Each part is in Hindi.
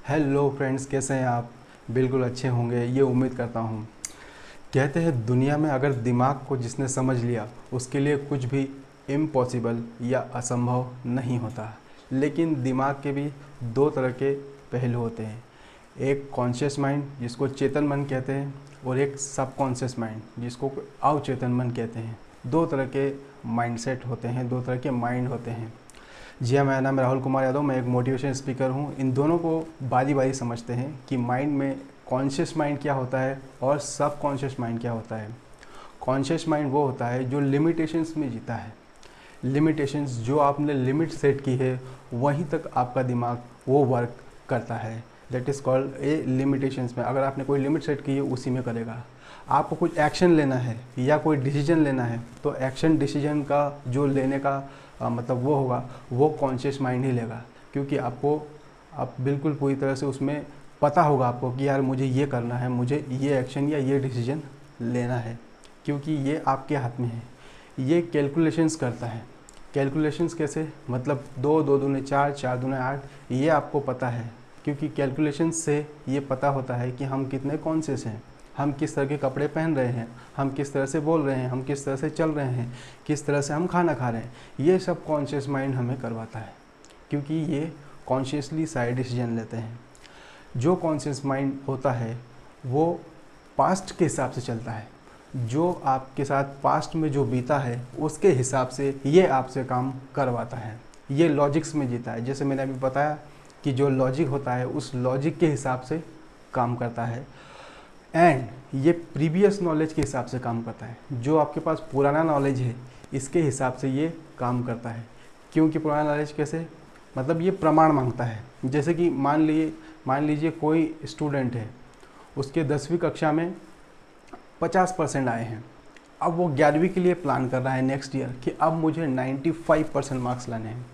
हेलो फ्रेंड्स, कैसे हैं आप? बिल्कुल अच्छे होंगे ये उम्मीद करता हूँ। कहते हैं दुनिया में अगर दिमाग को जिसने समझ लिया उसके लिए कुछ भी इम्पॉसिबल या असंभव नहीं होता। लेकिन दिमाग के भी दो तरह के पहलू होते हैं। एक कॉन्शियस माइंड जिसको चेतन मन कहते हैं और एक सबकॉन्शियस माइंड जिसको अवचेतन मन कहते हैं। दो तरह के माइंडसेट होते हैं, दो तरह के माइंड होते हैं। जी हाँ, मेरा नाम है राहुल कुमार यादव, मैं एक मोटिवेशन स्पीकर हूँ। इन दोनों को बारी बारी समझते हैं कि माइंड में कॉन्शियस माइंड क्या होता है और सब कॉन्शियस माइंड क्या होता है। कॉन्शियस माइंड वो होता है जो लिमिटेशंस में जीता है। लिमिटेशंस जो आपने लिमिट सेट की है वहीं तक आपका दिमाग वो वर्क करता है। That is called a limitations में। अगर आपने कोई लिमिट सेट की है उसी में करेगा। आपको कुछ एक्शन लेना है या कोई डिसीजन लेना है तो एक्शन डिसीजन का जो लेने का मतलब वो होगा, वो कॉन्शियस माइंड ही लेगा। क्योंकि आप बिल्कुल पूरी तरह से उसमें पता होगा आपको कि यार मुझे ये करना है, मुझे ये एक्शन या ये डिसीजन लेना है, क्योंकि ये आपके हाथ में है। ये कैलकुलेशंस करता है। कैलकुलेशंस कैसे? मतलब 2 2 दूने 4, 4 दूने 8, ये आपको पता है। क्योंकि कैलकुलेशंस से ये पता होता है कि हम कितने कॉन्शियस हैं, हम किस तरह के कपड़े पहन रहे हैं, हम किस तरह से बोल रहे हैं, हम किस तरह से चल रहे हैं, किस तरह से हम खाना खा रहे हैं। ये सब कॉन्शियस माइंड हमें करवाता है, क्योंकि ये कॉन्शियसली सारे डिसीजन लेते हैं। जो कॉन्शियस माइंड होता है वो पास्ट के हिसाब से चलता है। जो आपके साथ पास्ट में जो बीता है उसके हिसाब से ये आपसे काम करवाता है। ये लॉजिक्स में जीता है। जैसे मैंने अभी बताया कि जो लॉजिक होता है उस लॉजिक के हिसाब से काम करता है। एंड ये प्रीवियस नॉलेज के हिसाब से काम करता है। जो आपके पास पुराना नॉलेज है इसके हिसाब से ये काम करता है। क्योंकि पुराना नॉलेज कैसे? मतलब ये प्रमाण मांगता है। जैसे कि मान लीजिए कोई स्टूडेंट है, उसके 10वीं कक्षा में 50% आए हैं। अब वो 11वीं के लिए प्लान कर रहा है नेक्स्ट ईयर कि अब मुझे 95% मार्क्स लाने हैं।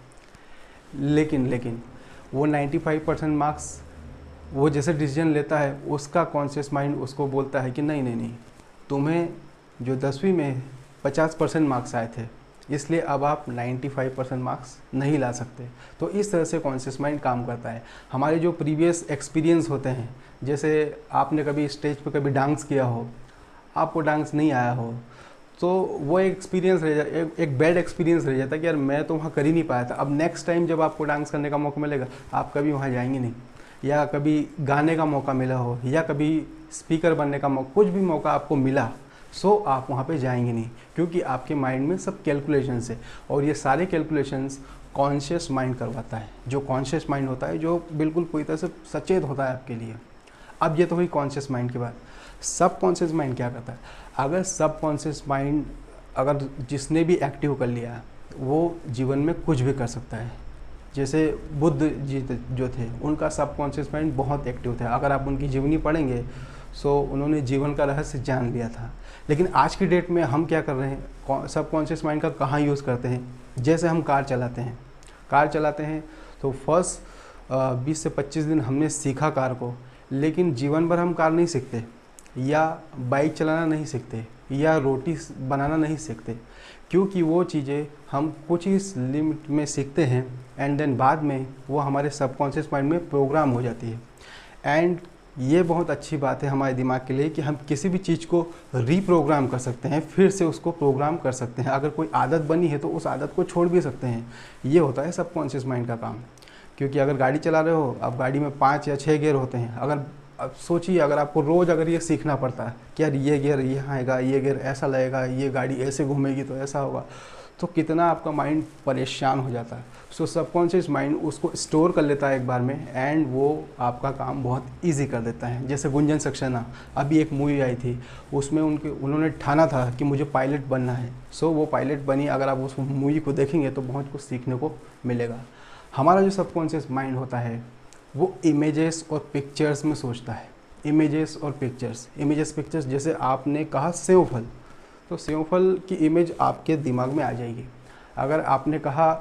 लेकिन वो 95% मार्क्स वो जैसे डिसीजन लेता है उसका कॉन्शियस माइंड उसको बोलता है कि नहीं, तुम्हें जो 10वीं में 50% मार्क्स आए थे इसलिए अब आप 95% मार्क्स नहीं ला सकते। तो इस तरह से कॉन्शियस माइंड काम करता है। हमारे जो प्रीवियस एक्सपीरियंस होते हैं, जैसे आपने कभी स्टेज पे कभी डांस किया हो, आपको डांस नहीं आया हो, तो वो एक्सपीरियंस रह जाए, एक बैड एक्सपीरियंस रह जाता है कि यार मैं तो वहाँ कर ही नहीं पाया था। अब नेक्स्ट टाइम जब आपको डांस करने का मौका मिलेगा आप कभी वहाँ जाएंगे नहीं। या कभी गाने का मौका मिला हो या कभी स्पीकर बनने का मौका, कुछ भी मौका आपको मिला, सो आप वहाँ पे जाएंगे नहीं, क्योंकि आपके माइंड में सब कैलकुलेशंस है। और ये सारे कैलकुलेशंस कॉन्शियस माइंड करवाता है। जो कॉन्शियस माइंड होता है जो बिल्कुल पूरी तरह से सचेत होता है आपके लिए। अब ये तो हुई कॉन्शियस माइंड की बात। सब कॉन्शियस माइंड क्या करता है? अगर सब कॉन्शियस माइंड अगर जिसने भी एक्टिव कर लिया वो जीवन में कुछ भी कर सकता है। जैसे बुद्ध जी जो थे उनका सबकॉन्शियस माइंड बहुत एक्टिव था। अगर आप उनकी जीवनी पढ़ेंगे सो उन्होंने जीवन का रहस्य जान लिया था। लेकिन आज की डेट में हम क्या कर रहे हैं? सबकॉन्शियस माइंड का कहाँ यूज़ करते हैं? जैसे हम कार चलाते हैं तो फर्स्ट 20 से 25 दिन हमने सीखा कार को, लेकिन जीवन भर हम कार नहीं सीखते, या बाइक चलाना नहीं सीखते, या रोटी बनाना नहीं सीखते। क्योंकि वो चीज़ें हम कुछ ही लिमिट में सीखते हैं एंड देन बाद में वो हमारे सबकॉन्शियस माइंड में प्रोग्राम हो जाती है। एंड ये बहुत अच्छी बात है हमारे दिमाग के लिए कि हम किसी भी चीज़ को रीप्रोग्राम कर सकते हैं, फिर से उसको प्रोग्राम कर सकते हैं। अगर कोई आदत बनी है तो उस आदत को छोड़ भी सकते हैं। ये होता है सबकॉन्शियस माइंड का काम। क्योंकि अगर गाड़ी चला रहे हो, अब गाड़ी में 5 या 6 गियर होते हैं। अगर अब सोचिए अगर आपको रोज़ अगर ये सीखना पड़ता है कि यार ये गियर यहाँ आएगा, ये गियर ऐसा लगेगा, ये गाड़ी ऐसे घूमेगी तो ऐसा होगा, तो कितना आपका माइंड परेशान हो जाता है। सो सबकॉन्शियस माइंड उसको स्टोर कर लेता है एक बार में एंड वो आपका काम बहुत इजी कर देता है। जैसे गुंजन सक्सेना, अभी एक मूवी आई थी, उसमें उन्होंने ठाना था कि मुझे पायलट बनना है। सो वो पायलट बनी। अगर आप उस मूवी को देखेंगे तो बहुत कुछ सीखने को मिलेगा। हमारा जो सबकॉन्शियस माइंड होता है वो इमेजेस और पिक्चर्स में सोचता है। इमेजेस और पिक्चर्स, जैसे आपने कहा सेव फल, तो सेव फल की इमेज आपके दिमाग में आ जाएगी। अगर आपने कहा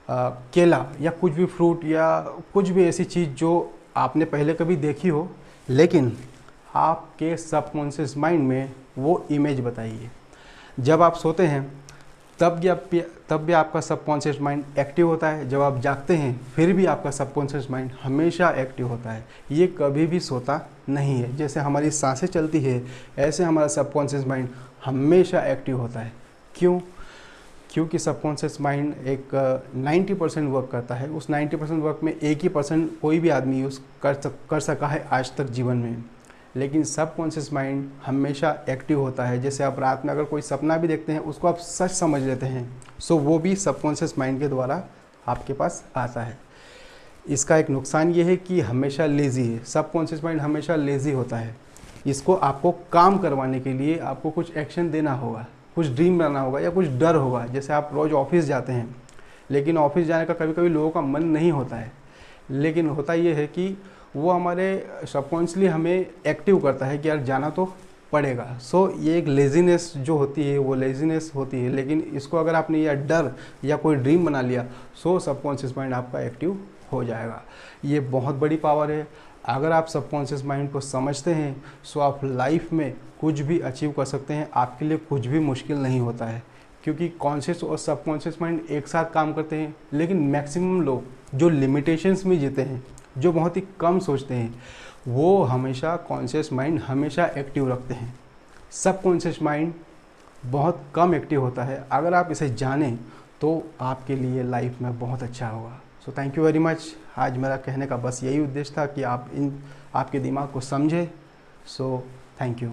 केला या कुछ भी फ्रूट या कुछ भी ऐसी चीज़ जो आपने पहले कभी देखी हो, लेकिन आपके सबकॉन्शियस माइंड में वो इमेज बताइए। जब आप सोते हैं तब भी आपका सबकॉन्शियस माइंड एक्टिव होता है। जब आप जागते हैं फिर भी आपका सबकॉन्शियस माइंड हमेशा एक्टिव होता है, ये कभी भी सोता नहीं है। जैसे हमारी सांसें चलती है ऐसे हमारा सबकॉन्शियस माइंड हमेशा एक्टिव होता है। क्यों? क्योंकि सबकॉन्शियस माइंड एक 90% वर्क करता है। उस 90% वर्क में 1% कोई भी आदमी यूज़ कर सका है आज तक जीवन में, लेकिन सबकॉन्शियस माइंड हमेशा एक्टिव होता है। जैसे आप रात में अगर कोई सपना भी देखते हैं उसको आप सच समझ लेते हैं, सो वो भी सबकॉन्शियस माइंड के द्वारा आपके पास आता है। इसका एक नुकसान ये है कि हमेशा लेज़ी है, सबकॉन्शियस माइंड हमेशा लेज़ी होता है। इसको आपको काम करवाने के लिए आपको कुछ एक्शन देना होगा, कुछ ड्रीम बनाना होगा या कुछ डर होगा। जैसे आप रोज़ ऑफिस जाते हैं, लेकिन ऑफिस जाने का कभी कभी लोगों का मन नहीं होता है, लेकिन होता ये है कि वो हमारे सबकॉन्शियसली हमें एक्टिव करता है कि यार जाना तो पड़ेगा। सो ये एक लेज़ीनेस जो होती है वो लेज़ीनेस होती है, लेकिन इसको अगर आपने या डर या कोई ड्रीम बना लिया सो सबकॉन्शियस माइंड आपका एक्टिव हो जाएगा। ये बहुत बड़ी पावर है। अगर आप सबकॉन्शियस माइंड को समझते हैं सो आप लाइफ में कुछ भी अचीव कर सकते हैं। आपके लिए कुछ भी मुश्किल नहीं होता है, क्योंकि कॉन्शियस और सबकॉन्शियस माइंड एक साथ काम करते हैं। लेकिन मैक्सिमम लोग जो लिमिटेशंस में जीते हैं, जो बहुत ही कम सोचते हैं, वो हमेशा कॉन्शियस माइंड हमेशा एक्टिव रखते हैं। सबकॉन्शियस माइंड बहुत कम एक्टिव होता है। अगर आप इसे जानें तो आपके लिए लाइफ में बहुत अच्छा होगा। So thank you very much. आज मेरा कहने का बस यही उद्देश्य था कि आप आपके दिमाग को समझें। So thank you.